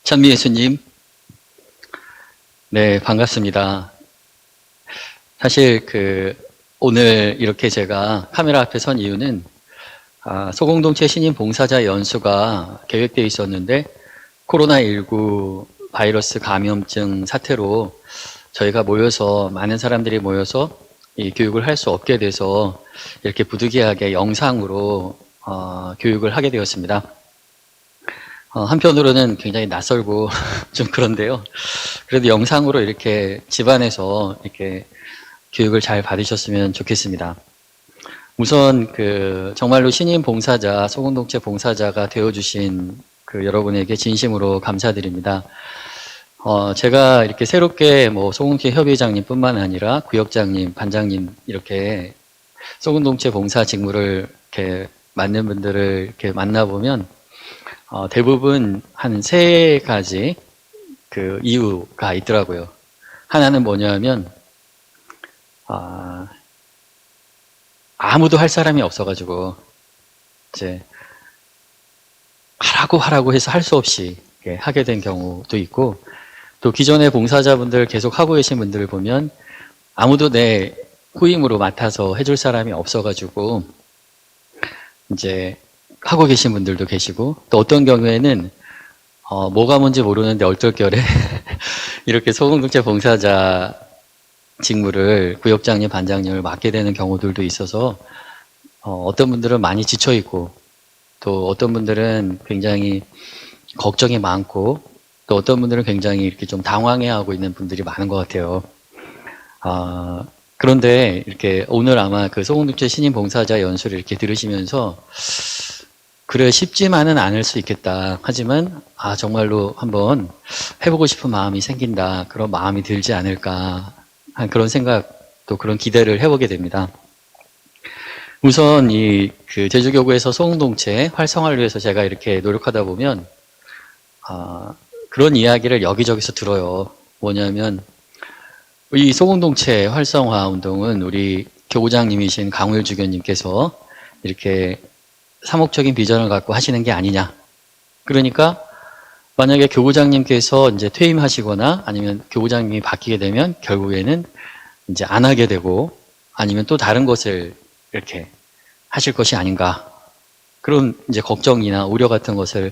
찬미 예수님, 네, 반갑습니다. 사실 오늘 이렇게 제가 카메라 앞에 선 이유는 소공동체 신임 봉사자 연수가 계획되어 있었는데 코로나19 바이러스 감염증 사태로 저희가 많은 사람들이 모여서 이 교육을 할 수 없게 돼서 이렇게 부득이하게 영상으로 교육을 하게 되었습니다. 한편으로는 굉장히 낯설고 좀 그런데요. 그래도 영상으로 이렇게 집안에서 이렇게 교육을 잘 받으셨으면 좋겠습니다. 우선 정말로 신임 봉사자, 소공동체 봉사자가 되어주신 여러분에게 진심으로 감사드립니다. 제가 이렇게 새롭게 소공동체 협의장님뿐만 아니라 구역장님, 반장님 이렇게 소공동체 봉사 직무를 이렇게 맡는 분들을 이렇게 만나보면 대부분 한 3가지 이유가 있더라고요. 하나는 뭐냐면, 아무도 할 사람이 없어가지고, 이제, 하라고 해서 할 수 없이 하게 된 경우도 있고, 또 기존의 봉사자분들 계속 하고 계신 분들을 보면, 아무도 내 후임으로 맡아서 해줄 사람이 없어가지고, 이제, 하고 계신 분들도 계시고, 또 어떤 경우에는 뭐가 뭔지 모르는데 얼떨결에 이렇게 소공동체 봉사자 직무를 구역장님, 반장님을 맡게 되는 경우들도 있어서 어떤 분들은 많이 지쳐있고, 또 어떤 분들은 굉장히 걱정이 많고, 또 어떤 분들은 굉장히 이렇게 좀 당황해하고 있는 분들이 많은 것 같아요. 그런데 이렇게 오늘 아마 소공동체 신임 봉사자 연수를 이렇게 들으시면서 그래, 쉽지만은 않을 수 있겠다. 하지만, 정말로 한번 해보고 싶은 마음이 생긴다. 그런 마음이 들지 않을까. 한 그런 생각, 또 그런 기대를 해보게 됩니다. 우선, 제주교구에서 소공동체 활성화를 위해서 제가 이렇게 노력하다 보면, 그런 이야기를 여기저기서 들어요. 뭐냐면, 이 소공동체 활성화 운동은 우리 교구장님이신 강우일 주교님께서 이렇게 사목적인 비전을 갖고 하시는 게 아니냐. 그러니까 만약에 교구장님께서 이제 퇴임하시거나 아니면 교구장님이 바뀌게 되면 결국에는 이제 안 하게 되고 아니면 또 다른 것을 이렇게 하실 것이 아닌가. 그런 이제 걱정이나 우려 같은 것을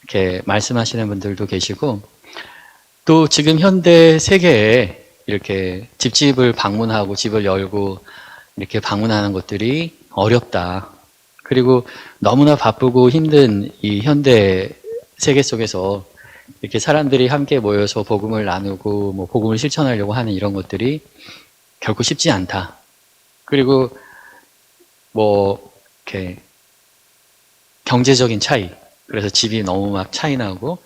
이렇게 말씀하시는 분들도 계시고 또 지금 현대 세계에 이렇게 집집을 방문하고 집을 열고 이렇게 방문하는 것들이 어렵다. 그리고 너무나 바쁘고 힘든 이 현대 세계 속에서 이렇게 사람들이 함께 모여서 복음을 나누고 복음을 실천하려고 하는 이런 것들이 결코 쉽지 않다. 그리고 이렇게 경제적인 차이, 그래서 집이 너무 막 차이 나고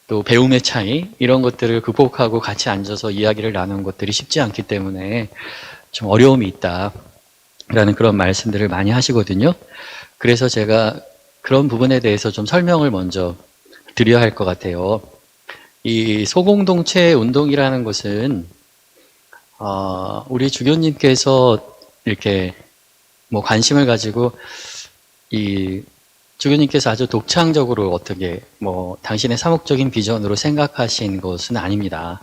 또 배움의 차이 이런 것들을 극복하고 같이 앉아서 이야기를 나누는 것들이 쉽지 않기 때문에 좀 어려움이 있다라는 그런 말씀들을 많이 하시거든요. 그래서 제가 그런 부분에 대해서 좀 설명을 먼저 드려야 할 것 같아요. 이 소공동체 운동이라는 것은 우리 주교님께서 이렇게 관심을 가지고 이 주교님께서 아주 독창적으로 어떻게 당신의 사목적인 비전으로 생각하신 것은 아닙니다.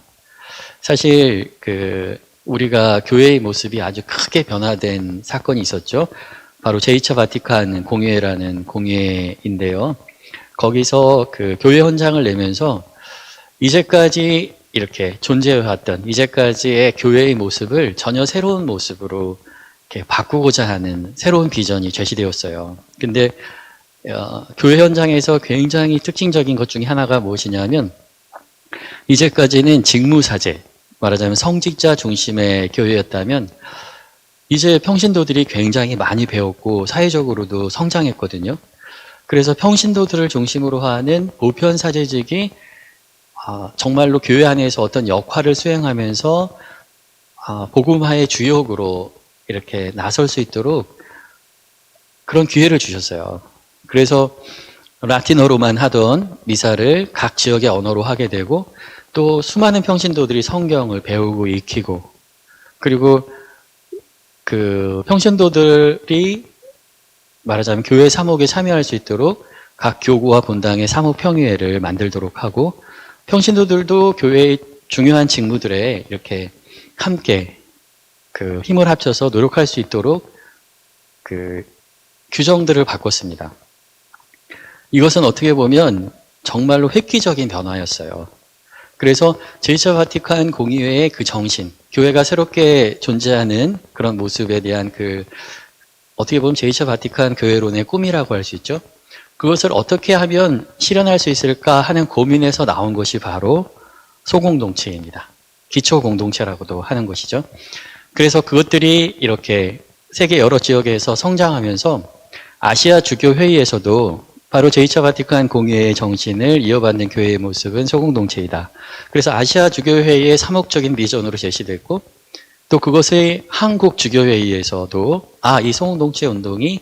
사실 우리가 교회의 모습이 아주 크게 변화된 사건이 있었죠. 바로 제2차 바티칸 공회라는 공회인데요. 거기서 교회 헌장을 내면서 이제까지 이렇게 존재해왔던 이제까지의 교회의 모습을 전혀 새로운 모습으로 이렇게 바꾸고자 하는 새로운 비전이 제시되었어요. 근데 교회 현장에서 굉장히 특징적인 것 중에 하나가 무엇이냐면 이제까지는 직무사제, 말하자면 성직자 중심의 교회였다면 이제 평신도들이 굉장히 많이 배웠고 사회적으로도 성장했거든요. 그래서 평신도들을 중심으로 하는 보편사제직이 정말로 교회 안에서 어떤 역할을 수행하면서 복음화의 주역으로 이렇게 나설 수 있도록 그런 기회를 주셨어요. 그래서 라틴어로만 하던 미사를 각 지역의 언어로 하게 되고 또 수많은 평신도들이 성경을 배우고 익히고 그리고 평신도들이 말하자면 교회 사목에 참여할 수 있도록 각 교구와 본당의 사목 평의회를 만들도록 하고 평신도들도 교회의 중요한 직무들에 이렇게 함께 그 힘을 합쳐서 노력할 수 있도록 그 규정들을 바꿨습니다. 이것은 어떻게 보면 정말로 획기적인 변화였어요. 그래서 제2차 바티칸 공의회의 그 정신, 교회가 새롭게 존재하는 그런 모습에 대한 그 어떻게 보면 제2차 바티칸 교회론의 꿈이라고 할 수 있죠. 그것을 어떻게 하면 실현할 수 있을까 하는 고민에서 나온 것이 바로 소공동체입니다. 기초공동체라고도 하는 것이죠. 그래서 그것들이 이렇게 세계 여러 지역에서 성장하면서 아시아 주교회의에서도 바로 제2차 바티칸 공의회의 정신을 이어받는 교회의 모습은 소공동체이다. 그래서 아시아 주교회의의 사목적인 비전으로 제시됐고 또 그것의 한국 주교회의에서도 이 소공동체 운동이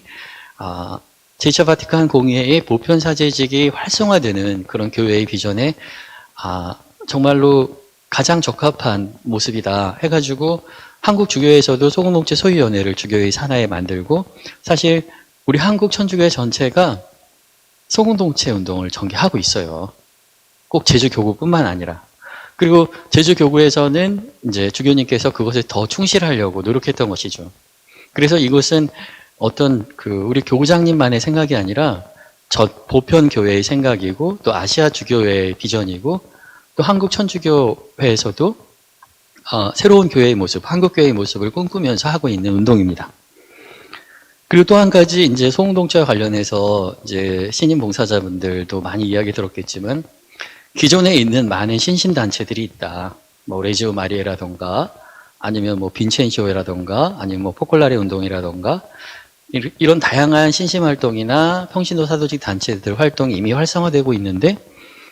제2차 바티칸 공의회의 보편사제직이 활성화되는 그런 교회의 비전에 정말로 가장 적합한 모습이다 해가지고 한국 주교회에서도 소공동체 소위원회를 주교회의 산하에 만들고 사실 우리 한국 천주교회 전체가 소공동체 운동을 전개하고 있어요. 꼭 제주교구뿐만 아니라. 그리고 제주교구에서는 이제 주교님께서 그것에 더 충실하려고 노력했던 것이죠. 그래서 이것은 어떤 우리 교구장님만의 생각이 아니라 보편 교회의 생각이고 또 아시아 주교회의 비전이고 또 한국 천주교회에서도 새로운 교회의 모습, 한국 교회의 모습을 꿈꾸면서 하고 있는 운동입니다. 그리고 또 한 가지 이제 소공동체와 관련해서 이제 신임 봉사자분들도 많이 이야기 들었겠지만 기존에 있는 많은 신심단체들이 있다. 뭐 레지오 마리에라던가 아니면 뭐 빈첸시오라던가 아니면 뭐 포콜라레 운동이라던가 이런 다양한 신심활동이나 평신도 사도직 단체들 활동이 이미 활성화되고 있는데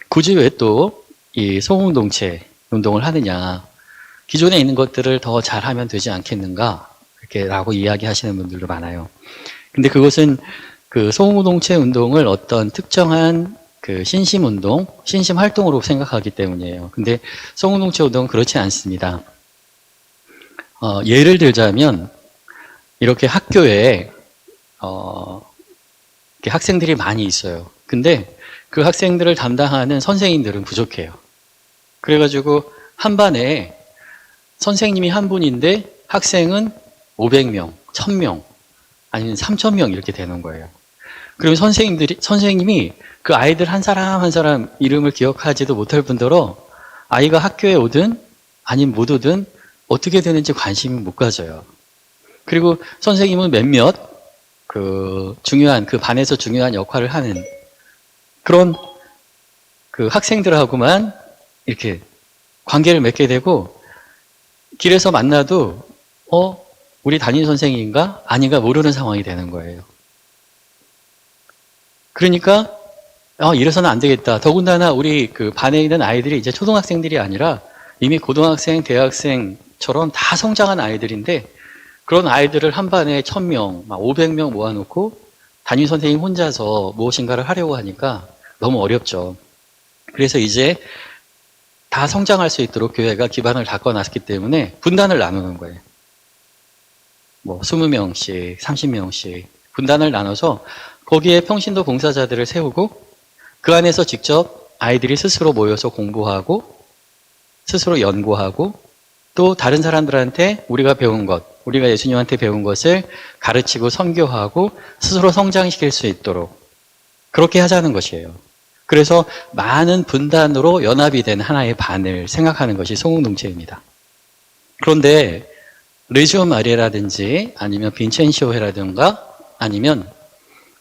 굳이 왜 또 이 소공동체 운동을 하느냐. 기존에 있는 것들을 더 잘하면 되지 않겠는가. 이렇게라고 이야기하시는 분들도 많아요. 근데 그것은 그 소공동체 운동을 어떤 특정한 그 신심운동, 신심활동으로 생각하기 때문이에요. 근데 소공동체 운동은 그렇지 않습니다. 예를 들자면 이렇게 학교에 이렇게 학생들이 많이 있어요. 근데 그 학생들을 담당하는 선생님들은 부족해요. 그래가지고 한 반에 선생님이 한 분인데 학생은 500명, 1000명, 아니면 3000명 이렇게 되는 거예요. 그러면 선생님이 그 아이들 한 사람 한 사람 이름을 기억하지도 못할 뿐더러 아이가 학교에 오든 아니면 못 오든 어떻게 되는지 관심이 못 가져요. 그리고 선생님은 몇몇 그 반에서 중요한 역할을 하는 그런 그 학생들하고만 이렇게 관계를 맺게 되고 길에서 만나도 우리 담임 선생님인가? 아닌가 모르는 상황이 되는 거예요. 그러니까 이래서는 안 되겠다. 더군다나 우리 그 반에 있는 아이들이 이제 초등학생들이 아니라 이미 고등학생, 대학생처럼 다 성장한 아이들인데 그런 아이들을 한 반에 1000명, 500명 모아놓고 담임 선생님 혼자서 무엇인가를 하려고 하니까 너무 어렵죠. 그래서 이제 다 성장할 수 있도록 교회가 기반을 닦아놨기 때문에 분단을 나누는 거예요. 뭐 20명씩, 30명씩 분단을 나눠서 거기에 평신도 봉사자들을 세우고 그 안에서 직접 아이들이 스스로 모여서 공부하고 스스로 연구하고 또 다른 사람들한테 우리가 배운 것, 우리가 예수님한테 배운 것을 가르치고 선교하고 스스로 성장시킬 수 있도록 그렇게 하자는 것이에요. 그래서 많은 분단으로 연합이 된 하나의 반을 생각하는 것이 소공동체입니다. 그런데 레지오 마리라든지 아니면 빈첸시오회라든가 아니면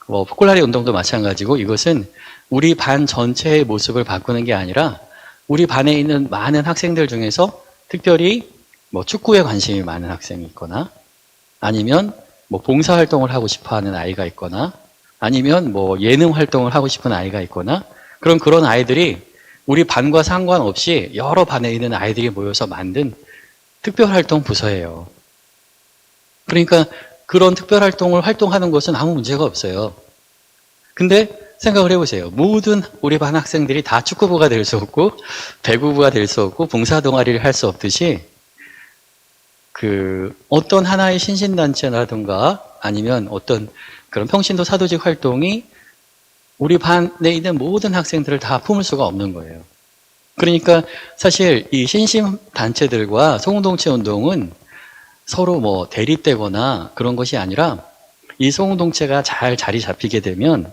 포콜라리 운동도 마찬가지고 이것은 우리 반 전체의 모습을 바꾸는 게 아니라 우리 반에 있는 많은 학생들 중에서 특별히 축구에 관심이 많은 학생이 있거나 아니면 봉사활동을 하고 싶어 하는 아이가 있거나 아니면 예능 활동을 하고 싶은 아이가 있거나 그런 아이들이 우리 반과 상관없이 여러 반에 있는 아이들이 모여서 만든 특별활동 부서예요. 그러니까 그런 특별활동을 활동하는 것은 아무 문제가 없어요. 근데 생각을 해보세요. 모든 우리 반 학생들이 다 축구부가 될 수 없고 배구부가 될 수 없고 봉사동아리를 할 수 없듯이 어떤 하나의 신신단체라든가 아니면 어떤 그런 평신도 사도직 활동이 우리 반에 있는 모든 학생들을 다 품을 수가 없는 거예요. 그러니까 사실 이 신심 단체들과 소공동체 운동은 서로 뭐 대립되거나 그런 것이 아니라 이 소공동체가 잘 자리 잡히게 되면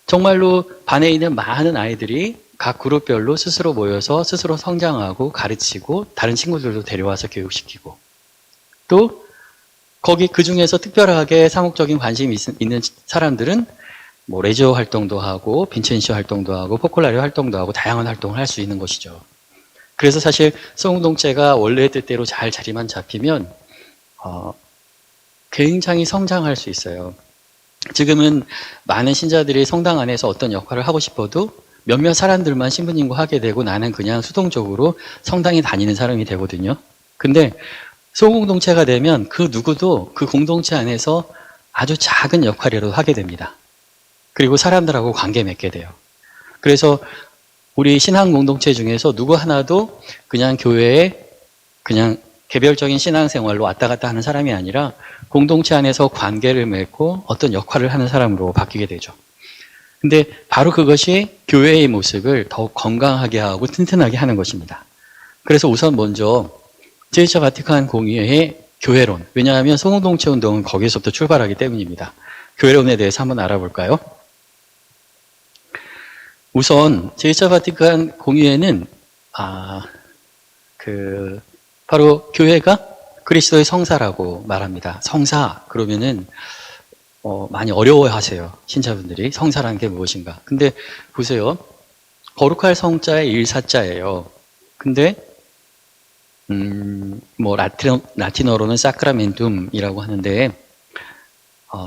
정말로 반에 있는 많은 아이들이 각 그룹별로 스스로 모여서 스스로 성장하고 가르치고 다른 친구들도 데려와서 교육시키고 또 거기 그 중에서 특별하게 사목적인 관심이 있는 사람들은 뭐 레저 활동도 하고 빈첸시오 활동도 하고 포콜라리오 활동도 하고 다양한 활동을 할 수 있는 것이죠. 그래서 사실 소공동체가 원래의 뜻대로 잘 자리만 잡히면 굉장히 성장할 수 있어요. 지금은 많은 신자들이 성당 안에서 어떤 역할을 하고 싶어도 몇몇 사람들만 신부님과 하게 되고 나는 그냥 수동적으로 성당에 다니는 사람이 되거든요. 근데 소공동체가 되면 그 누구도 그 공동체 안에서 아주 작은 역할이라도 하게 됩니다. 그리고 사람들하고 관계 맺게 돼요. 그래서 우리 신앙 공동체 중에서 누구 하나도 그냥 교회에 그냥 개별적인 신앙생활로 왔다 갔다 하는 사람이 아니라 공동체 안에서 관계를 맺고 어떤 역할을 하는 사람으로 바뀌게 되죠. 근데 바로 그것이 교회의 모습을 더욱 건강하게 하고 튼튼하게 하는 것입니다. 그래서 우선 먼저 제2차 바티칸 공의회의 교회론, 왜냐하면 소공동체 운동은 거기서부터 출발하기 때문입니다. 교회론에 대해서 한번 알아볼까요? 우선 제2차 바티칸 공의회는 바로 교회가 그리스도의 성사라고 말합니다. 성사 그러면은 많이 어려워하세요. 신자분들이 성사라는 게 무엇인가. 근데 보세요. 거룩할 성자의 일사자예요. 근데 뭐 라틴어로는 사크라멘툼이라고 하는데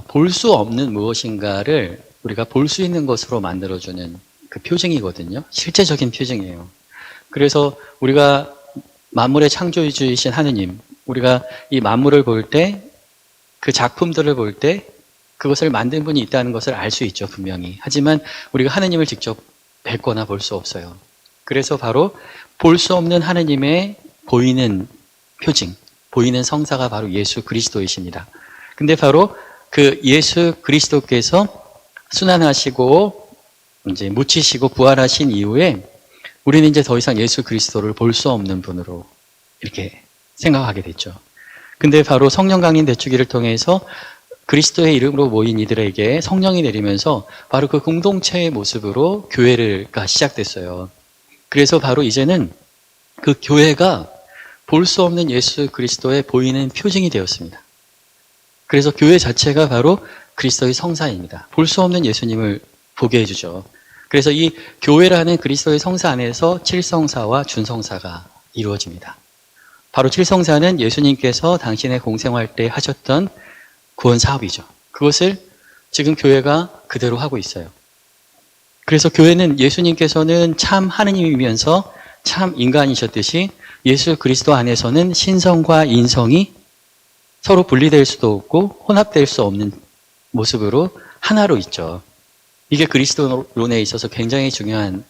볼 수 없는 무엇인가를 우리가 볼 수 있는 것으로 만들어주는 그 표징이거든요. 실제적인 표징이에요. 그래서 우리가 만물의 창조주이신 하느님, 우리가 이 만물을 볼 때, 그 작품들을 볼 때 그것을 만든 분이 있다는 것을 알 수 있죠, 분명히. 하지만 우리가 하느님을 직접 뵙거나 볼 수 없어요. 그래서 바로 볼 수 없는 하느님의 보이는 표징, 보이는 성사가 바로 예수 그리스도이십니다. 근데 바로 그 예수 그리스도께서 순환하시고 이제 묻히시고 부활하신 이후에 우리는 이제 더 이상 예수 그리스도를 볼 수 없는 분으로 이렇게 생각하게 됐죠. 근데 바로 성령 강림 대축기를 통해서 그리스도의 이름으로 모인 이들에게 성령이 내리면서 바로 그 공동체의 모습으로 교회가 시작됐어요. 그래서 바로 이제는 그 교회가 볼 수 없는 예수 그리스도의 보이는 표징이 되었습니다. 그래서 교회 자체가 바로 그리스도의 성사입니다. 볼 수 없는 예수님을 보게 해주죠. 그래서 이 교회라는 그리스도의 성사 안에서 칠성사와 준성사가 이루어집니다. 바로 칠성사는 예수님께서 당신의 공생활 때 하셨던 구원 사업이죠. 그것을 지금 교회가 그대로 하고 있어요. 그래서 교회는 예수님께서는 참 하느님이면서 참 인간이셨듯이 예수 그리스도 안에서는 신성과 인성이 서로 분리될 수도 없고 혼합될 수 없는 모습으로 하나로 있죠. 이게 그리스도론에 있어서 굉장히 중요한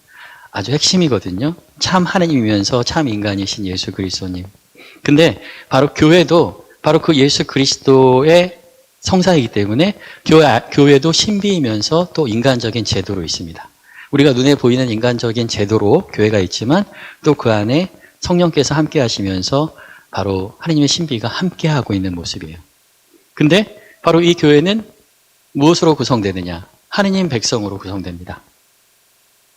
아주 핵심이거든요. 참 하느님이면서 참 인간이신 예수 그리스도님. 근데 바로 교회도 바로 그 예수 그리스도의 성사이기 때문에 교회도 신비이면서 또 인간적인 제도로 있습니다. 우리가 눈에 보이는 인간적인 제도로 교회가 있지만 또 그 안에 성령께서 함께 하시면서 바로 하나님의 신비가 함께 하고 있는 모습이에요. 근데 바로 이 교회는 무엇으로 구성되느냐? 하느님 백성으로 구성됩니다.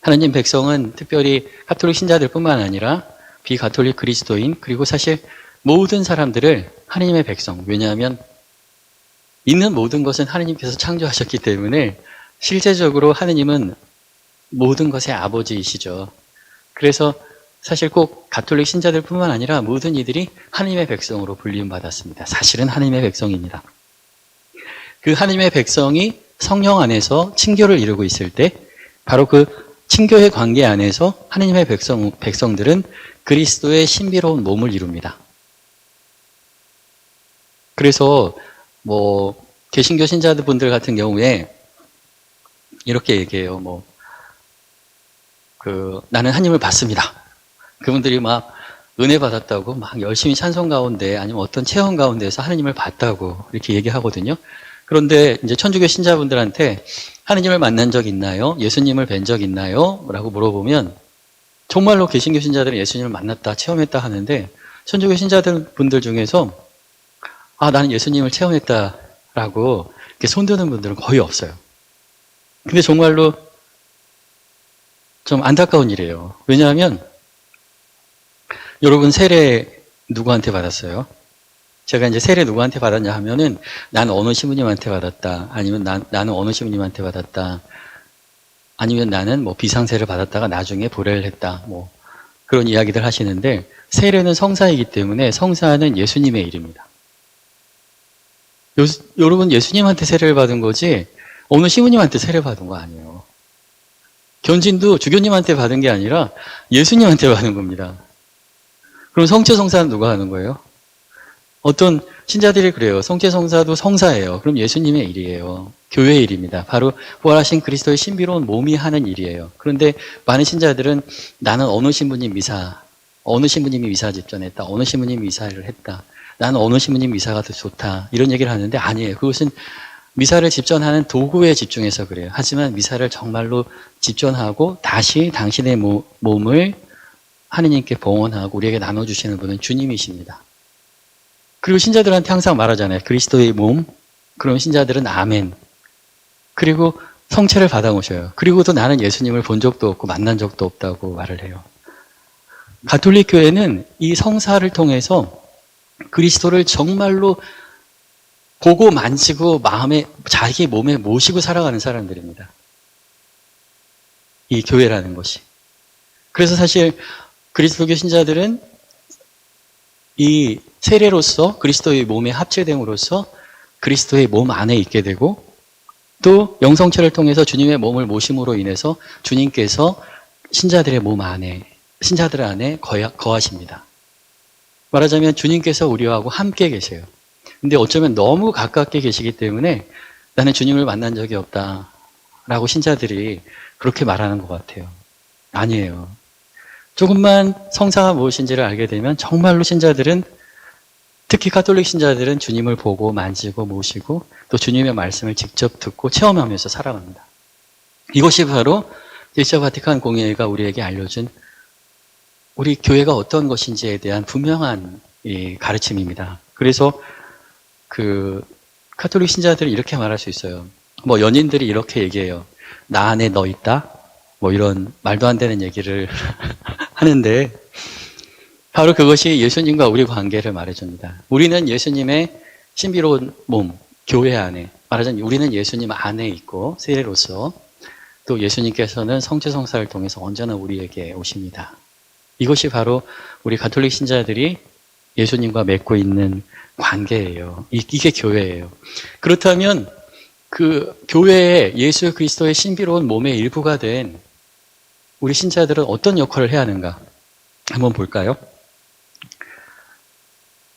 하느님 백성은 특별히 가톨릭 신자들뿐만 아니라 비가톨릭 그리스도인 그리고 사실 모든 사람들을 하느님의 백성, 왜냐하면 있는 모든 것은 하느님께서 창조하셨기 때문에 실제적으로 하느님은 모든 것의 아버지이시죠. 그래서 사실 꼭 가톨릭 신자들뿐만 아니라 모든 이들이 하느님의 백성으로 불림받았습니다. 사실은 하느님의 백성입니다. 그 하느님의 백성이 성령 안에서 친교를 이루고 있을 때 바로 그 친교의 관계 안에서 하느님의 백성들은 그리스도의 신비로운 몸을 이룹니다. 그래서 개신교 신자분들 같은 경우에 이렇게 얘기해요. 나는 하나님을 봤습니다. 그분들이 막 은혜 받았다고 막 열심히 찬송 가운데 아니면 어떤 체험 가운데서 하나님을 봤다고 이렇게 얘기하거든요. 그런데 이제 천주교 신자분들한테 하나님을 만난 적 있나요? 예수님을 뵌 적 있나요? 라고 물어보면 정말로 개신교 신자들은 예수님을 만났다, 체험했다 하는데 천주교 신자들 분들 중에서 나는 예수님을 체험했다라고 이렇게 손드는 분들은 거의 없어요. 근데 정말로 좀 안타까운 일이에요. 왜냐하면 여러분 세례 누구한테 받았어요? 제가 이제 세례 누구한테 받았냐 하면은 나는 어느 신부님한테 받았다. 아니면 나는 어느 신부님한테 받았다. 아니면 나는 뭐 비상세를 받았다가 나중에 보례를 했다. 뭐 그런 이야기들 하시는데 세례는 성사이기 때문에 성사는 예수님의 일입니다. 여러분 예수님한테 세례를 받은 거지 어느 신부님한테 세례 받은 거 아니에요. 견진도 주교님한테 받은 게 아니라 예수님한테 받은 겁니다. 그럼 성체성사는 누가 하는 거예요? 어떤 신자들이 그래요. 성체성사도 성사예요. 그럼 예수님의 일이에요. 교회의 일입니다. 바로 부활하신 그리스도의 신비로운 몸이 하는 일이에요. 그런데 많은 신자들은 나는 어느 신부님이 미사 집전했다. 어느 신부님이 미사를 했다. 나는 어느 신부님 미사가 더 좋다. 이런 얘기를 하는데 아니에요. 그것은 미사를 집전하는 도구에 집중해서 그래요. 하지만 미사를 정말로 집전하고 다시 당신의 몸을 하느님께 봉헌하고 우리에게 나눠주시는 분은 주님이십니다. 그리고 신자들한테 항상 말하잖아요. 그리스도의 몸. 그럼 신자들은 아멘. 그리고 성체를 받아오셔요. 그리고도 나는 예수님을 본 적도 없고 만난 적도 없다고 말을 해요. 가톨릭 교회는 이 성사를 통해서 그리스도를 정말로 보고 만지고 자기 몸에 모시고 살아가는 사람들입니다. 이 교회라는 것이. 그래서 사실 그리스도교 신자들은 이 세례로서 그리스도의 몸에 합체됨으로써 그리스도의 몸 안에 있게 되고 또 영성체를 통해서 주님의 몸을 모심으로 인해서 주님께서 신자들 안에 거하십니다. 말하자면 주님께서 우리하고 함께 계세요. 근데 어쩌면 너무 가깝게 계시기 때문에 나는 주님을 만난 적이 없다라고 신자들이 그렇게 말하는 것 같아요. 아니에요. 조금만 성사가 무엇인지를 알게 되면 정말로 신자들은 특히 가톨릭 신자들은 주님을 보고 만지고 모시고 또 주님의 말씀을 직접 듣고 체험하면서 살아갑니다. 이것이 바로 제2차 바티칸 공회가 우리에게 알려준 우리 교회가 어떤 것인지에 대한 분명한 가르침입니다. 그래서 가톨릭 신자들은 이렇게 말할 수 있어요. 뭐 연인들이 이렇게 얘기해요. 나 안에 너 있다? 뭐 이런 말도 안 되는 얘기를 하는데 바로 그것이 예수님과 우리 관계를 말해줍니다. 우리는 예수님의 신비로운 몸, 교회 안에 말하자면 우리는 예수님 안에 있고 세례로서 또 예수님께서는 성체성사를 통해서 언제나 우리에게 오십니다. 이것이 바로 우리 가톨릭 신자들이 예수님과 맺고 있는 관계예요. 이게 교회예요. 그렇다면 그 교회에 예수 그리스도의 신비로운 몸의 일부가 된 우리 신자들은 어떤 역할을 해야 하는가? 한번 볼까요?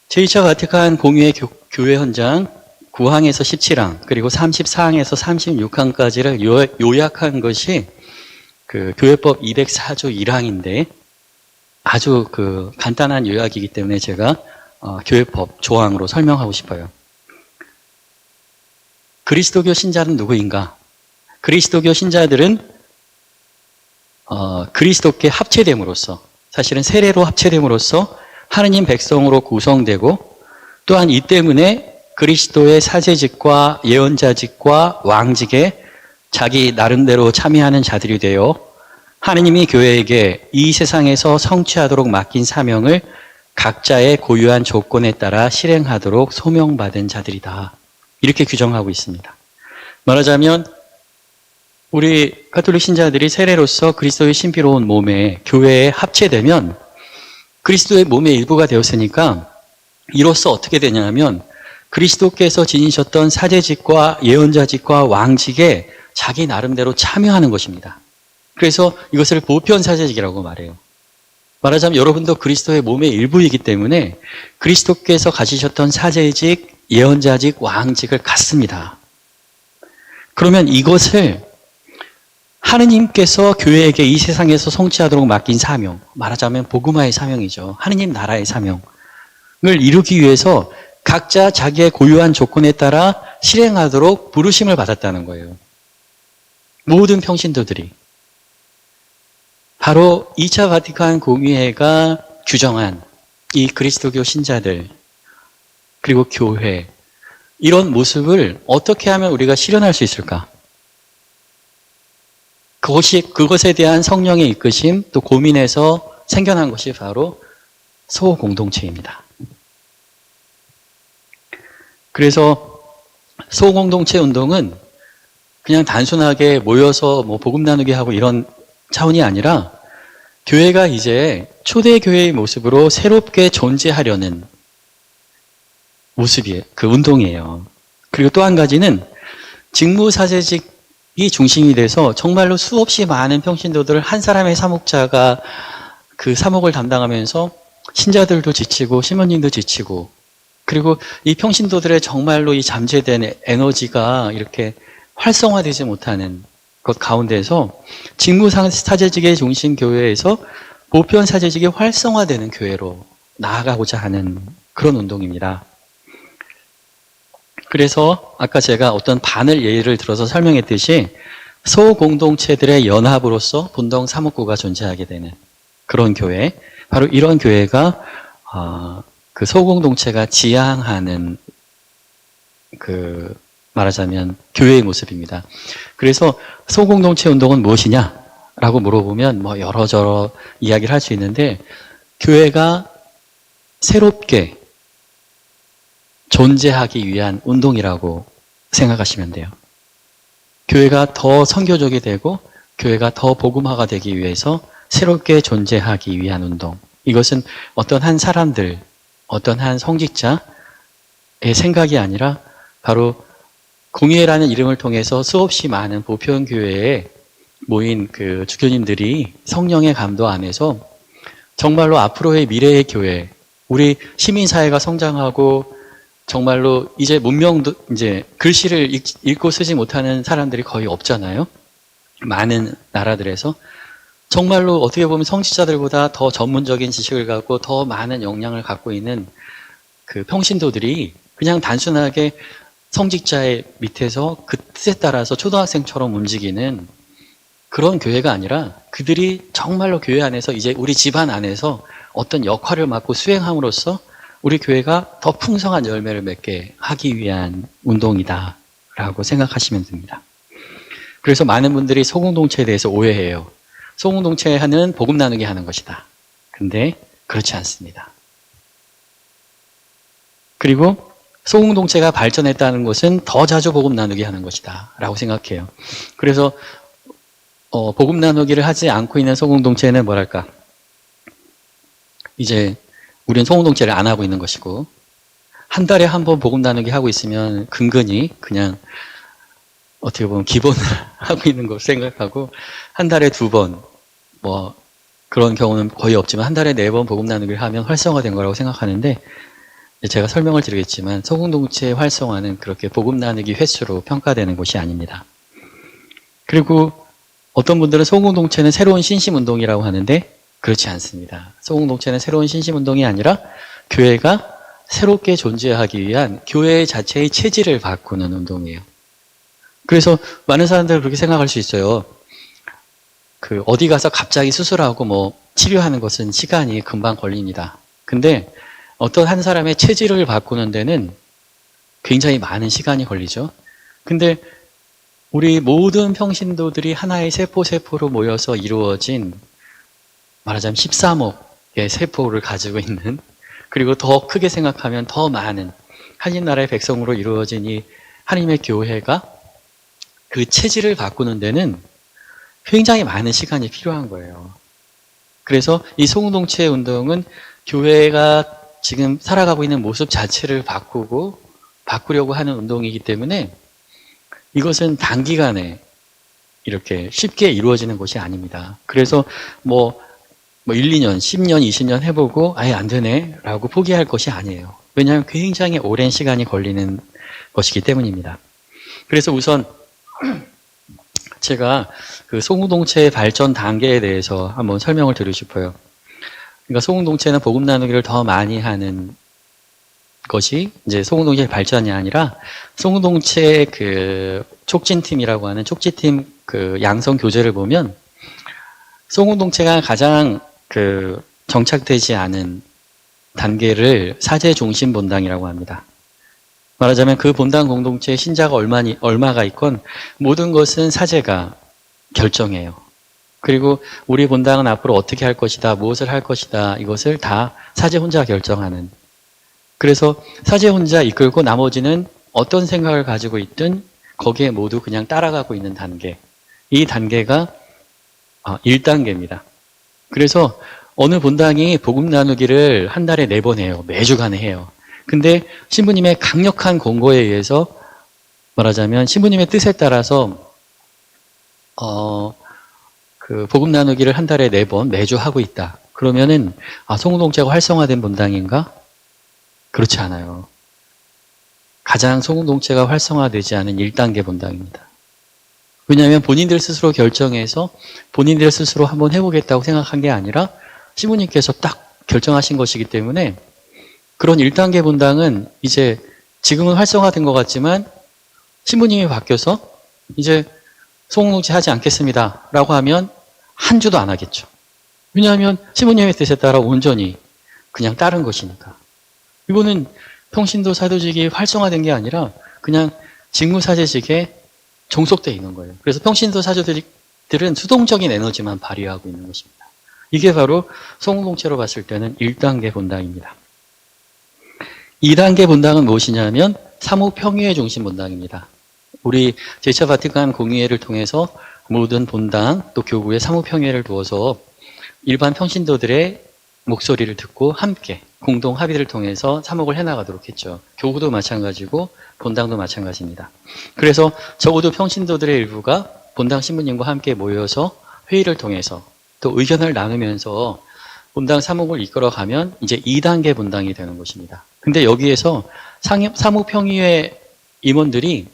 제2차 바티칸 공의회 교회 헌장 9항에서 17항 그리고 34항에서 36항까지를 요약한 것이 그 교회법 204조 1항인데 아주 간단한 요약이기 때문에 제가 교회법 조항으로 설명하고 싶어요. 그리스도교 신자는 누구인가? 그리스도교 신자들은 그리스도께 합체됨으로써 사실은 세례로 합체됨으로써 하느님 백성으로 구성되고 또한 이 때문에 그리스도의 사제직과 예언자직과 왕직에 자기 나름대로 참여하는 자들이 되어 하느님이 교회에게 이 세상에서 성취하도록 맡긴 사명을 각자의 고유한 조건에 따라 실행하도록 소명받은 자들이다. 이렇게 규정하고 있습니다. 말하자면 우리 가톨릭 신자들이 세례로서 그리스도의 신비로운 몸에 교회에 합체되면 그리스도의 몸의 일부가 되었으니까 이로써 어떻게 되냐면 그리스도께서 지니셨던 사제직과 예언자직과 왕직에 자기 나름대로 참여하는 것입니다. 그래서 이것을 보편사제직이라고 말해요. 말하자면 여러분도 그리스도의 몸의 일부이기 때문에 그리스도께서 가지셨던 사제직, 예언자직, 왕직을 갖습니다. 그러면 이것을 하느님께서 교회에게 이 세상에서 성취하도록 맡긴 사명, 말하자면 복음화의 사명이죠. 하느님 나라의 사명을 이루기 위해서 각자 자기의 고유한 조건에 따라 실행하도록 부르심을 받았다는 거예요. 모든 평신도들이. 바로 2차 바티칸 공의회가 규정한 이 그리스도교 신자들 그리고 교회 이런 모습을 어떻게 하면 우리가 실현할 수 있을까? 그것에 대한 성령의 이끄심 또 고민해서 생겨난 것이 바로 소공동체입니다. 그래서 소공동체 운동은 그냥 단순하게 모여서 뭐 복음 나누기 하고 이런 차원이 아니라 교회가 이제 초대교회의 모습으로 새롭게 존재하려는 모습이 그 운동이에요. 그리고 또 한 가지는 직무사제직이 중심이 돼서 정말로 수없이 많은 평신도들 한 사람의 사목자가 그 사목을 담당하면서 신자들도 지치고 신부님도 지치고 그리고 이 평신도들의 정말로 이 잠재된 에너지가 이렇게 활성화되지 못하는 것 가운데서 직무사제직의 중심 교회에서 보편 사제직이 활성화되는 교회로 나아가고자 하는 그런 운동입니다. 그래서 아까 제가 어떤 반을 예를 들어서 설명했듯이 소공동체들의 연합으로서 분동 사목구가 존재하게 되는 그런 교회, 바로 이런 교회가 그 소공동체가 지향하는 그 말하자면 교회의 모습입니다. 그래서 소공동체 운동은 무엇이냐라고 물어보면 뭐 여러저러 이야기를 할 수 있는데 교회가 새롭게 존재하기 위한 운동이라고 생각하시면 돼요. 교회가 더 선교적이 되고 교회가 더 복음화가 되기 위해서 새롭게 존재하기 위한 운동. 이것은 어떤 한 사람들, 어떤 한 성직자의 생각이 아니라 바로 공의회라는 이름을 통해서 수없이 많은 보편교회에 모인 그 주교님들이 성령의 감도 안에서 정말로 앞으로의 미래의 교회, 우리 시민사회가 성장하고 정말로 이제 문명도 이제 글씨를 읽고 쓰지 못하는 사람들이 거의 없잖아요. 많은 나라들에서. 정말로 어떻게 보면 성직자들보다 더 전문적인 지식을 갖고 더 많은 역량을 갖고 있는 그 평신도들이 그냥 단순하게 성직자의 밑에서 그 뜻에 따라서 초등학생처럼 움직이는 그런 교회가 아니라 그들이 정말로 교회 안에서 이제 우리 집안 안에서 어떤 역할을 맡고 수행함으로써 우리 교회가 더 풍성한 열매를 맺게 하기 위한 운동이다라고 생각하시면 됩니다. 그래서 많은 분들이 소공동체에 대해서 오해해요. 소공동체는 복음 나누기 하는 것이다. 근데 그렇지 않습니다. 그리고 소공동체가 발전했다는 것은 더 자주 복음 나누기 하는 것이다 라고 생각해요. 그래서 복음 나누기를 하지 않고 있는 소공동체는 뭐랄까 이제 우리는 소공동체를 안 하고 있는 것이고 한 달에 한 번 복음 나누기 하고 있으면 근근히 그냥 어떻게 보면 기본을 하고 있는 걸 생각하고 한 달에 2번 뭐 그런 경우는 거의 없지만 한 달에 4번 복음 나누기를 하면 활성화된 거라고 생각하는데 제가 설명을 드리겠지만 소공동체의 활성화는 그렇게 복음 나누기 횟수로 평가되는 것이 아닙니다. 그리고 어떤 분들은 소공동체는 새로운 신심운동이라고 하는데 그렇지 않습니다. 소공동체는 새로운 신심운동이 아니라 교회가 새롭게 존재하기 위한 교회 자체의 체질을 바꾸는 운동이에요. 그래서 많은 사람들이 그렇게 생각할 수 있어요. 그 어디 가서 갑자기 수술하고 뭐 치료하는 것은 시간이 금방 걸립니다. 근데 어떤 한 사람의 체질을 바꾸는 데는 굉장히 많은 시간이 걸리죠. 근데 우리 모든 평신도들이 하나의 세포로 모여서 이루어진 말하자면 13억의 세포를 가지고 있는 그리고 더 크게 생각하면 더 많은 하나님나라의 백성으로 이루어진 이 하나님의 교회가 그 체질을 바꾸는 데는 굉장히 많은 시간이 필요한 거예요. 그래서 이 소공동체 운동은 교회가 지금 살아가고 있는 모습 자체를 바꾸려고 하는 운동이기 때문에 이것은 단기간에 이렇게 쉽게 이루어지는 것이 아닙니다. 그래서 뭐 1, 2년, 10년, 20년 해보고 아예 안 되네 라고 포기할 것이 아니에요. 왜냐하면 굉장히 오랜 시간이 걸리는 것이기 때문입니다. 그래서 우선 제가 그 소공동체의 발전 단계에 대해서 한번 설명을 드리고 싶어요. 그러니까 소공동체는 복음 나누기를 더 많이 하는 것이 이제 소공동체의 발전이 아니라 소공동체 그 촉진팀이라고 하는 촉진팀 그 양성 교재를 보면 소공동체가 가장 정착되지 않은 단계를 사제 중심 본당이라고 합니다. 말하자면 그 본당 공동체의 신자가 얼마가 있건 모든 것은 사제가 결정해요. 그리고 우리 본당은 앞으로 어떻게 할 것이다, 무엇을 할 것이다, 이것을 다 사제 혼자 결정하는. 그래서 사제 혼자 이끌고 나머지는 어떤 생각을 가지고 있든 거기에 모두 그냥 따라가고 있는 단계. 이 단계가 1단계입니다. 그래서 어느 본당이 복음 나누기를 한 달에 4번 해요. 매주간에 해요. 근데 신부님의 강력한 권고에 의해서 말하자면 신부님의 뜻에 따라서 복음 나누기를 한 달에 4번 매주 하고 있다. 그러면은 소공동체가 활성화된 본당인가? 그렇지 않아요. 가장 소공동체가 활성화되지 않은 1단계 본당입니다. 왜냐하면 본인들 스스로 결정해서 본인들 스스로 한번 해보겠다고 생각한 게 아니라 신부님께서 딱 결정하신 것이기 때문에 그런 1단계 본당은 이제 지금은 활성화된 것 같지만 신부님이 바뀌어서 이제 소공동체 하지 않겠습니다 라고 하면 한 주도 안 하겠죠. 왜냐하면 신부님의 뜻에 따라 온전히 그냥 따른 것이니까. 이거는 평신도 사도직이 활성화된 게 아니라 그냥 직무사제직에 종속되어 있는 거예요. 그래서 평신도 사도직들은 수동적인 에너지만 발휘하고 있는 것입니다. 이게 바로 소공동체로 봤을 때는 1단계 본당입니다. 2단계 본당은 무엇이냐면 사무평의회 중심 본당입니다. 우리 제2차 바티칸 공의회를 통해서 모든 본당 또 교구에 사무평의회를 두어서 일반 평신도들의 목소리를 듣고 함께 공동 합의를 통해서 사목을 해나가도록 했죠. 교구도 마찬가지고 본당도 마찬가지입니다. 그래서 적어도 평신도들의 일부가 본당 신부님과 함께 모여서 회의를 통해서 또 의견을 나누면서 본당 사목을 이끌어가면 이제 2단계 본당이 되는 것입니다. 근데 여기에서 사무평의회 임원들이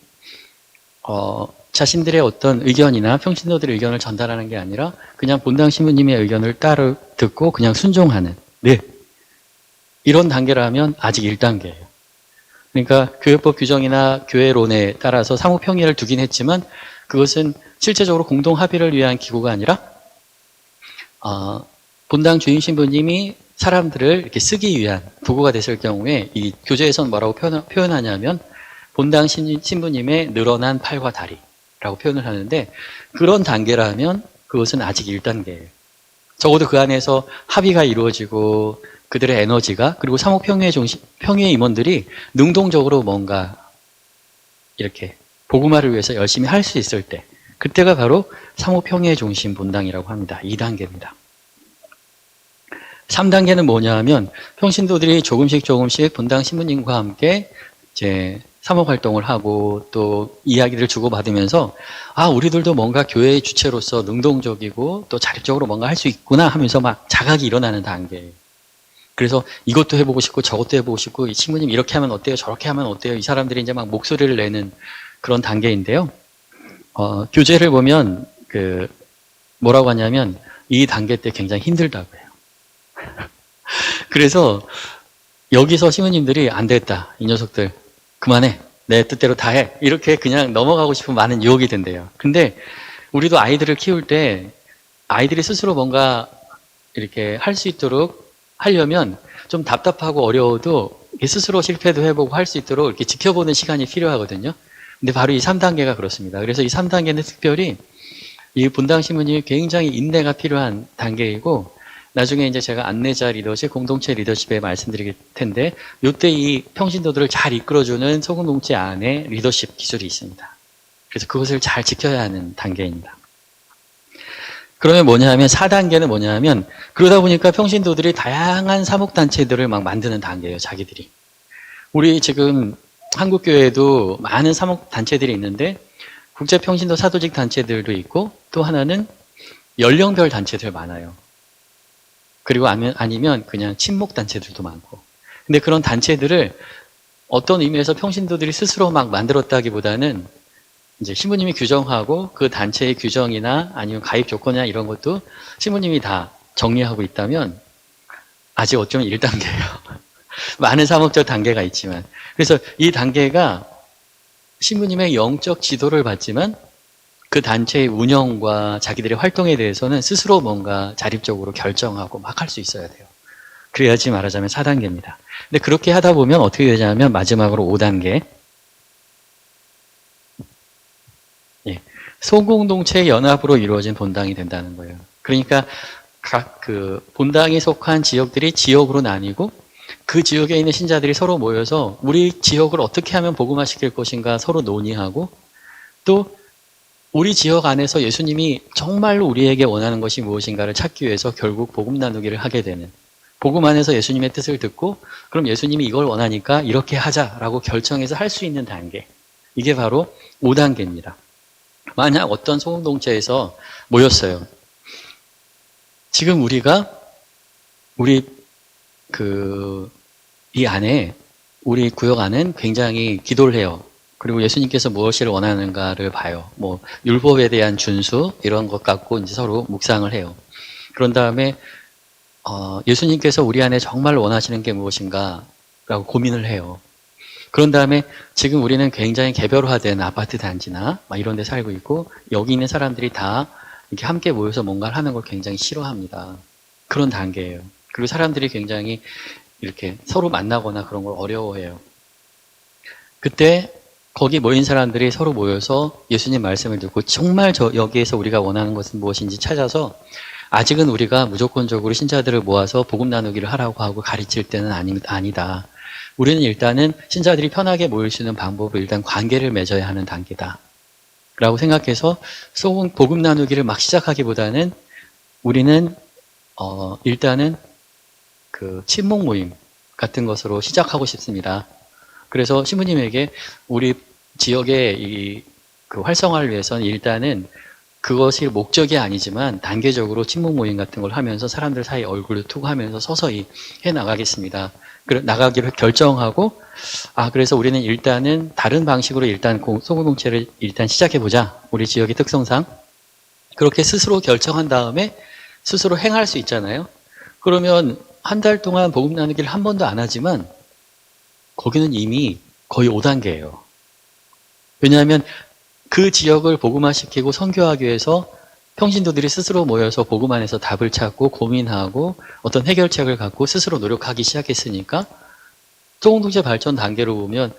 자신들의 어떤 의견이나 평신도들의 의견을 전달하는 게 아니라 그냥 본당 신부님의 의견을 따로 듣고 그냥 순종하는 이런 단계라면 아직 1단계예요. 그러니까 교회법 규정이나 교회론에 따라서 사무평의회를 두긴 했지만 그것은 실제적으로 공동 합의를 위한 기구가 아니라 본당 주임 신부님이 사람들을 이렇게 쓰기 위한 도구가 됐을 경우에 이 교재에서는 뭐라고 표현하냐면 본당 신부님의 늘어난 팔과 다리라고 표현을 하는데 그런 단계라면 그것은 아직 1단계예요. 적어도 그 안에서 합의가 이루어지고 그들의 에너지가 그리고 사무평의회 임원들이 능동적으로 뭔가 이렇게 복음화를 위해서 열심히 할 수 있을 때 그때가 바로 사무평의회 중심 본당이라고 합니다. 2단계입니다. 3단계는 뭐냐 하면 평신도들이 조금씩 본당 신부님과 함께 이제 사목 활동을 하고 또 이야기를 주고받으면서 우리들도 뭔가 교회의 주체로서 능동적이고 또 자립적으로 뭔가 할 수 있구나 하면서 막 자각이 일어나는 단계예요. 그래서 이것도 해보고 싶고 저것도 해보고 싶고 이 신부님 이렇게 하면 어때요? 저렇게 하면 어때요? 이 사람들이 이제 막 목소리를 내는 그런 단계인데요. 교재를 보면 뭐라고 하냐면 이 단계 때 굉장히 힘들다고 해요. 그래서 여기서 신부님들이 안 되겠다. 이 녀석들 그만해. 내 뜻대로 다 해. 이렇게 그냥 넘어가고 싶으면 많은 유혹이 된대요. 근데 우리도 아이들을 키울 때 아이들이 스스로 뭔가 이렇게 할 수 있도록 하려면 좀 답답하고 어려워도 스스로 실패도 해보고 할 수 있도록 이렇게 지켜보는 시간이 필요하거든요. 근데 바로 이 3단계가 그렇습니다. 그래서 이 3단계는 특별히 이 본당 신부님이 굉장히 인내가 필요한 단계이고 나중에 이제 제가 안내자 리더십, 공동체 리더십에 말씀드릴 텐데 이때 이 평신도들을 잘 이끌어주는 소공동체 안에 리더십 기술이 있습니다. 그래서 그것을 잘 지켜야 하는 단계입니다. 그러면 뭐냐 하면 4단계는 뭐냐 하면 그러다 보니까 평신도들이 다양한 사목단체들을 막 만드는 단계예요. 자기들이. 우리 지금 한국교회에도 많은 사목단체들이 있는데 국제평신도 사도직 단체들도 있고 또 하나는 연령별 단체들 많아요. 그리고 아니면 그냥 친목단체들도 많고. 근데 그런 단체들을 어떤 의미에서 평신도들이 스스로 막 만들었다기보다는 이제 신부님이 규정하고 그 단체의 규정이나 아니면 가입 조건이나 이런 것도 신부님이 다 정리하고 있다면 아직 어쩌면 1단계예요. 많은 사목적 단계가 있지만. 그래서 이 단계가 신부님의 영적 지도를 받지만 그 단체의 운영과 자기들의 활동에 대해서는 스스로 뭔가 자립적으로 결정하고 막 할 수 있어야 돼요. 그래야지 말하자면 4단계입니다. 근데 그렇게 하다 보면 어떻게 되냐면 마지막으로 5단계. 예. 소공동체의 연합으로 이루어진 본당이 된다는 거예요. 그러니까 각 그 본당에 속한 지역들이 지역으로 나뉘고 그 지역에 있는 신자들이 서로 모여서 우리 지역을 어떻게 하면 복음화시킬 것인가 서로 논의하고 또 우리 지역 안에서 예수님이 정말로 우리에게 원하는 것이 무엇인가를 찾기 위해서 결국 복음 나누기를 하게 되는 복음 안에서 예수님의 뜻을 듣고 그럼 예수님이 이걸 원하니까 이렇게 하자라고 결정해서 할 수 있는 단계. 이게 바로 5단계입니다. 만약 어떤 소공동체에서 모였어요. 지금 우리가 이 안에 우리 구역 안은 굉장히 기도를 해요. 그리고 예수님께서 무엇을 원하는가를 봐요. 뭐 율법에 대한 준수 이런 것 갖고 이제 서로 묵상을 해요. 그런 다음에 예수님께서 우리 안에 정말 원하시는 게 무엇인가라고 고민을 해요. 그런 다음에 지금 우리는 굉장히 개별화된 아파트 단지나 막 이런 데 살고 있고 여기 있는 사람들이 다 이렇게 함께 모여서 뭔가를 하는 걸 굉장히 싫어합니다. 그런 단계예요. 그리고 사람들이 굉장히 이렇게 서로 만나거나 그런 걸 어려워해요. 그때 거기 모인 사람들이 서로 모여서 예수님 말씀을 듣고 정말 여기에서 우리가 원하는 것은 무엇인지 찾아서 아직은 우리가 무조건적으로 신자들을 모아서 복음 나누기를 하라고 하고 가르칠 때는 아니다. 우리는 일단은 신자들이 편하게 모일 수 있는 방법으로 일단 관계를 맺어야 하는 단계다. 라고 생각해서 복음 나누기를 막 시작하기보다는 우리는 일단은 그 친목 모임 같은 것으로 시작하고 싶습니다. 그래서 신부님에게 우리 지역의 그 활성화를 위해서는 일단은 그것이 목적이 아니지만 단계적으로 친목 모임 같은 걸 하면서 사람들 사이 얼굴을 두고 하면서 서서히 해 나가겠습니다. 나가기로 결정하고 그래서 우리는 일단은 다른 방식으로 일단 소공동체를 일단 시작해보자. 우리 지역의 특성상. 그렇게 스스로 결정한 다음에 스스로 행할 수 있잖아요. 그러면 한 달 동안 복음 나누기를 한 번도 안 하지만 거기는 이미 거의 5단계예요. 왜냐하면 그 지역을 복음화시키고 선교하기 위해서 평신도들이 스스로 모여서 복음 안에서 답을 찾고 고민하고 어떤 해결책을 갖고 스스로 노력하기 시작했으니까 소공동체 발전 단계로 보면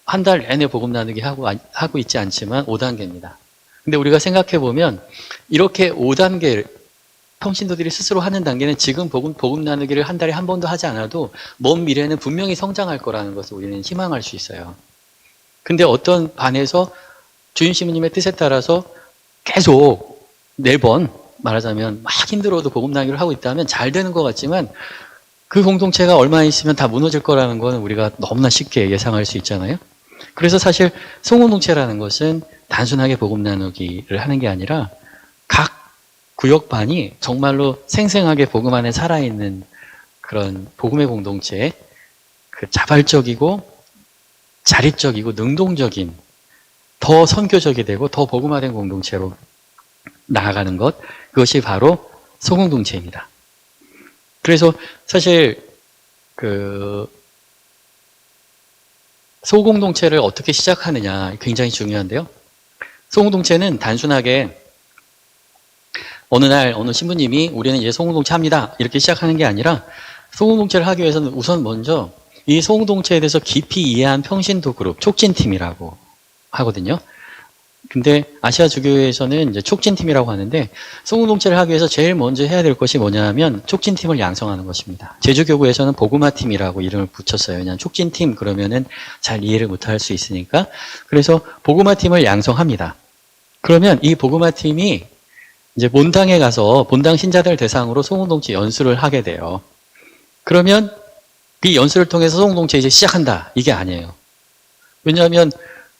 한 달 내내 복음 나누기 하고 있지 않지만 5단계입니다. 근데 우리가 생각해 보면 이렇게 5단계 평신도들이 스스로 하는 단계는 지금 복음 나누기를 한 달에 한 번도 하지 않아도 먼 미래는 분명히 성장할 거라는 것을 우리는 희망할 수 있어요. 근데 어떤 반에서 주임 신부님의 뜻에 따라서 계속 4번 말하자면 막 힘들어도 복음 나누기를 하고 있다면 잘 되는 것 같지만 그 공동체가 얼마 있으면 다 무너질 거라는 건 우리가 너무나 쉽게 예상할 수 있잖아요. 그래서 사실 소공동체라는 것은 단순하게 복음 나누기를 하는 게 아니라 각 구역반이 정말로 생생하게 복음 안에 살아있는 그런 복음의 공동체에 그 자발적이고 자립적이고 능동적인 더 선교적이 되고 더 복음화된 공동체로 나아가는 것, 그것이 바로 소공동체입니다. 그래서 사실 그 소공동체를 어떻게 시작하느냐 굉장히 중요한데요. 소공동체는 단순하게 어느 날 어느 신부님이 우리는 이제 소공동체 합니다 이렇게 시작하는 게 아니라 소공동체를 하기 위해서는 우선 먼저 이 소공동체에 대해서 깊이 이해한 평신도 그룹, 촉진팀이라고 하거든요. 근데 아시아 주교회에서는 이제 촉진팀이라고 하는데 소공동체를 하기 위해서 제일 먼저 해야 될 것이 뭐냐면 촉진팀을 양성하는 것입니다. 제주교구에서는 복음화팀이라고 이름을 붙였어요. 그냥 촉진팀 그러면은 잘 이해를 못할 수 있으니까. 그래서 복음화팀을 양성합니다. 그러면 이 복음화팀이 이제 본당에 가서 본당 신자들 대상으로 소공동체 연수를 하게 돼요. 그러면 이 연수를 통해서 소공동체 이제 시작한다. 이게 아니에요. 왜냐하면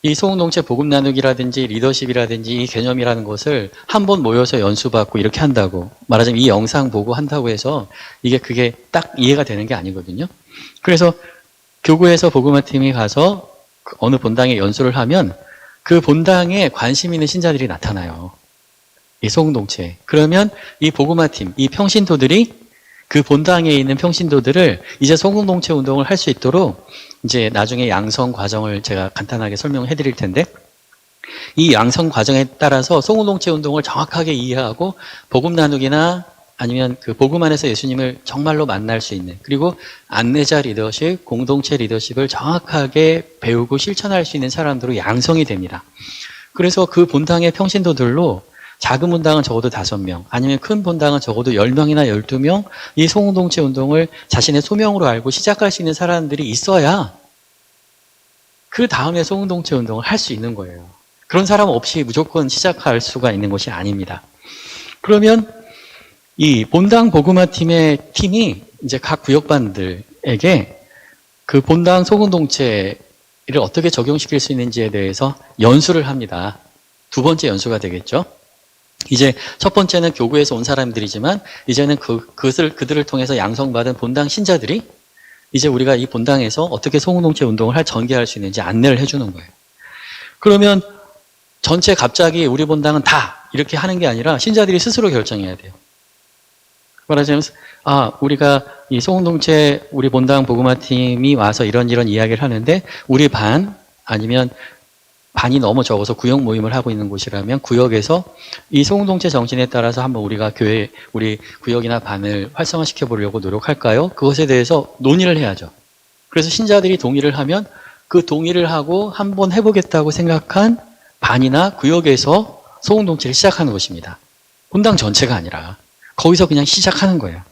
이 소공동체 복음 나누기라든지 리더십이라든지 이 개념이라는 것을 한 번 모여서 연수받고 이렇게 한다고 말하자면 이 영상 보고 한다고 해서 그게 딱 이해가 되는 게 아니거든요. 그래서 교구에서 복음화팀이 가서 어느 본당에 연수를 하면 그 본당에 관심 있는 신자들이 나타나요. 이 소공동체. 그러면 이 복음화팀, 이 평신도들이 그 본당에 있는 평신도들을 이제 소공동체 운동을 할 수 있도록 이제 나중에 양성 과정을 제가 간단하게 설명해 드릴 텐데 이 양성 과정에 따라서 소공동체 운동을 정확하게 이해하고 복음 나누기나 아니면 그 복음 안에서 예수님을 정말로 만날 수 있는, 그리고 안내자 리더십, 공동체 리더십을 정확하게 배우고 실천할 수 있는 사람들로 양성이 됩니다. 그래서 그 본당의 평신도들로 작은 본당은 적어도 5명, 아니면 큰 본당은 적어도 10명이나 12명, 이 소공동체 운동을 자신의 소명으로 알고 시작할 수 있는 사람들이 있어야 그 다음에 소공동체 운동을 할 수 있는 거예요. 그런 사람 없이 무조건 시작할 수가 있는 것이 아닙니다. 그러면 이 본당 복음화 팀이 이제 각 구역반들에게 그 본당 소공동체를 어떻게 적용시킬 수 있는지에 대해서 연수를 합니다. 2번째 연수가 되겠죠. 이제 첫 번째는 교구에서 온 사람들이지만 이제는 그들을 통해서 양성받은 본당 신자들이 이제 우리가 이 본당에서 어떻게 소공동체 운동을 전개할 수 있는지 안내를 해주는 거예요. 그러면 전체 갑자기 우리 본당은 다 이렇게 하는 게 아니라 신자들이 스스로 결정해야 돼요. 말하자면 우리가 이 소공동체 우리 본당 복음화 팀이 와서 이런 이야기를 하는데 우리 반 아니면 반이 너무 적어서 구역 모임을 하고 있는 곳이라면 구역에서 이 소공동체 정신에 따라서 한번 우리가 우리 구역이나 반을 활성화시켜 보려고 노력할까요? 그것에 대해서 논의를 해야죠. 그래서 신자들이 동의를 하면 그 동의를 하고 한번 해보겠다고 생각한 반이나 구역에서 소공동체를 시작하는 것입니다. 본당 전체가 아니라 거기서 그냥 시작하는 거예요.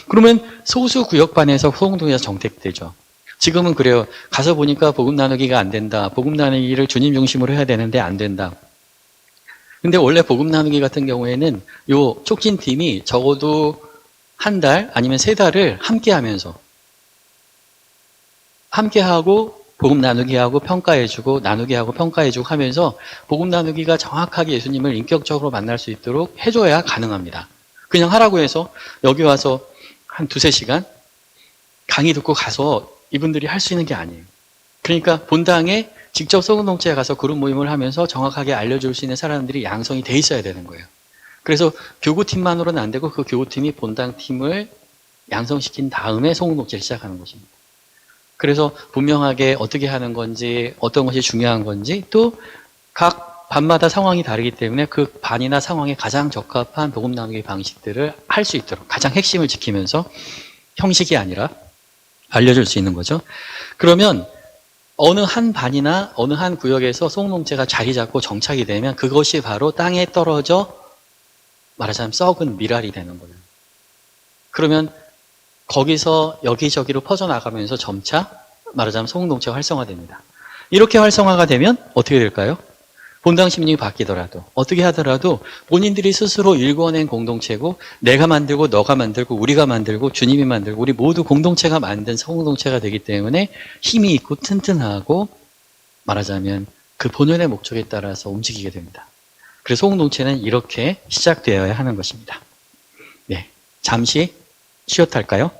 그러면 소수 구역반에서 소공동체가 정택되죠. 지금은 그래요. 가서 보니까 복음 나누기가 안 된다. 복음 나누기를 주님 중심으로 해야 되는데 안 된다. 근데 원래 복음 나누기 같은 경우에는 요 촉진팀이 적어도 1달 아니면 3달을 함께 하면서 함께하고 복음 나누기하고 평가해주고 나누기하고 평가해주고 하면서 복음 나누기가 정확하게 예수님을 인격적으로 만날 수 있도록 해줘야 가능합니다. 그냥 하라고 해서 여기 와서 한 2-3시간 강의 듣고 가서 이분들이 할 수 있는 게 아니에요. 그러니까 본당에 직접 소공동체에 가서 그룹 모임을 하면서 정확하게 알려줄 수 있는 사람들이 양성이 돼 있어야 되는 거예요. 그래서 교구팀만으로는 안 되고 그 교구팀이 본당팀을 양성시킨 다음에 소공동체를 시작하는 것입니다. 그래서 분명하게 어떻게 하는 건지 어떤 것이 중요한 건지 또 각 반마다 상황이 다르기 때문에 그 반이나 상황에 가장 적합한 복음 나누기 방식들을 할 수 있도록 가장 핵심을 지키면서 형식이 아니라 알려줄 수 있는 거죠. 그러면 어느 한 반이나 어느 한 구역에서 소공동체가 자리 잡고 정착이 되면 그것이 바로 땅에 떨어져 말하자면 썩은 미랄이 되는 거예요. 그러면 거기서 여기저기로 퍼져나가면서 점차 말하자면 소공동체가 활성화됩니다. 이렇게 활성화가 되면 어떻게 될까요? 본당 심령이 바뀌더라도 어떻게 하더라도 본인들이 스스로 일궈낸 공동체고 내가 만들고 너가 만들고 우리가 만들고 주님이 만들고 우리 모두 공동체가 만든 소공동체가 되기 때문에 힘이 있고 튼튼하고 말하자면 그 본연의 목적에 따라서 움직이게 됩니다. 그래서 소공동체는 이렇게 시작되어야 하는 것입니다. 네, 잠시 쉬었다 할까요?